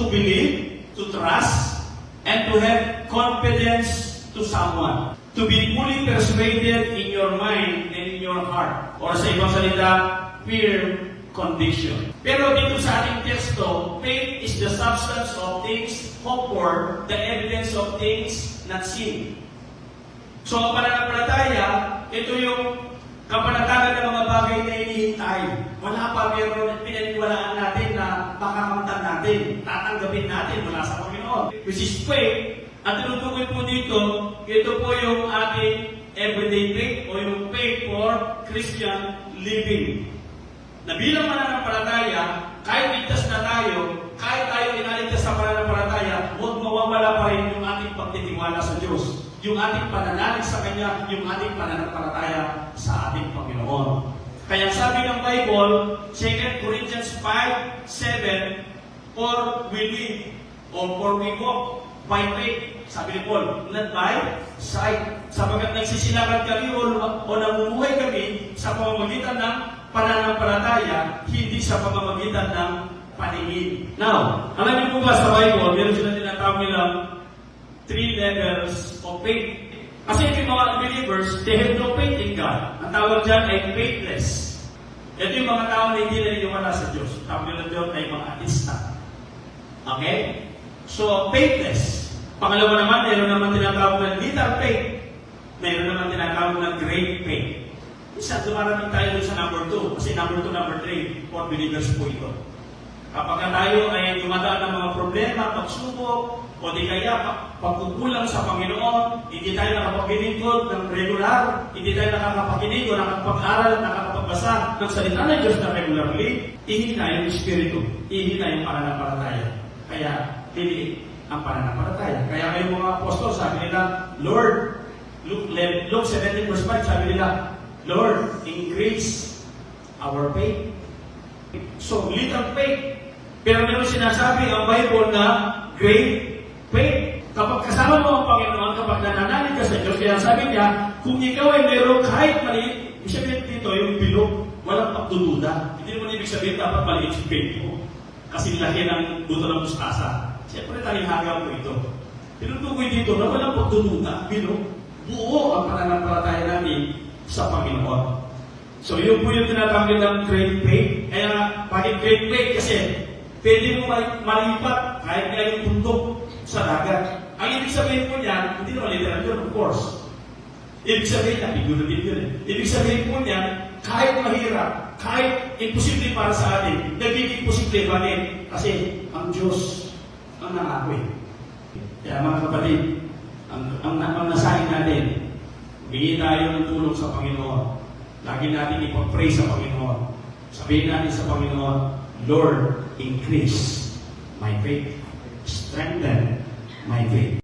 to believe, to trust, and to have confidence to someone. To be fully persuaded in your mind and in your heart. Or sa ibang salita, firm conviction. Pero dito sa ating teksto, faith is the substance of things hoped for, the evidence of things not seen. So ang pananampalataya, ito yung kapanatagan ng mga bagay na hinihintay. Wala pa, meron pinaniwalaan natin na makakamtan natin, tatanggapin natin mula sa Panginoon. Which is faith. At tinutukoy po dito, ito po yung ating everyday faith o yung faith for Christian living. Na bilang mananampalataya, kahit ligtas na tayo, kahit tayo inaligtas sa pananampalataya, huwag mawawala pa rin yung ating pagtitiwala sa Diyos. Yung ating pananalig sa Kanya, yung ating pananampalataya sa ating Panginoon. Kaya sabi ng Bible, 2 Corinthians 5:7, for we live, or for we walk by faith. Sabi ni Paul, not by sight. Sapagkat nagsisilakan kami o namumuhay kami sa pamamagitan ng pananampalataya, hindi sa pamamagitan ng paningin. Now, alam niyo po ba sa Bible, meron sila tinatawag nilang 3 levels of faith. Kasi yung mga believers, they have no faith in God. Ang tawag dyan ay faithless. Ito yung mga tao na hindi naniniwala sa Diyos. Tawag nila doon ay mga ateista. Okay? So, faithless. Pangalawa naman, mayroon naman tinatawag ng little faith. Mayroon naman tinatawag ng great faith. Isa, dumarating tayo doon sa number 2. Kasi number 2, number 3, for believers po ito. Kapag tayo ay dumadaan ng mga problema, pagsubok, o di kaya pagkukulang sa Panginoon, hindi tayo nakapagilingkod ng regular, hindi tayo nakakapakinig o nakapag-aral, nakakapagbasa ng salita ng Diyos na regularly, ihina yung Espiritu, ihina yung pananampalataya. Kaya, hindi ang pananampalataya. Kaya ngayong mga apostol, sabi nila, Lord, Luke 17 verse 5, sabi nila, Lord, increase our faith. So, little faith. Pero meron sinasabi ang Bible na great faith. Kapag kasama mo ang Panginoon, kapag nananalig ka sa Diyos, kaya sabi niya, kung ikaw ay meron kahit maliit, ibig sabihin dito, yung bilog, walang pagdududa. Hindi naman ibig sabihin dapat maliit yung faith mo. Kasi laki ng buto ng mustasa. Siyempre, talihagaw mo ito. Tinutukoy dito na walang pagdududa, bilog. Buo ang pananampalataya natin sa Panginoon. So, yun po yung tinatawag ng great faith. Kaya, bakit great faith? Kasi, pwede mo malipat kahit nga yung bundok sa dagat. Ang ibig sabihin po niyan, hindi naman literal yun, of course. Ibig sabihin niya, figurative yun. Ibig sabihin po niyan, kahit mahirap, kahit imposible para sa atin, nagiging posible pa rin. Kasi, ang Diyos ang nangako eh. Kaya mga kapatid, ang nasahin natin, humingi tayo ng tulong sa Panginoon. Lagi natin ipag-pray sa Panginoon. Sabihin natin sa Panginoon, Lord, increase my faith. Strengthen my faith.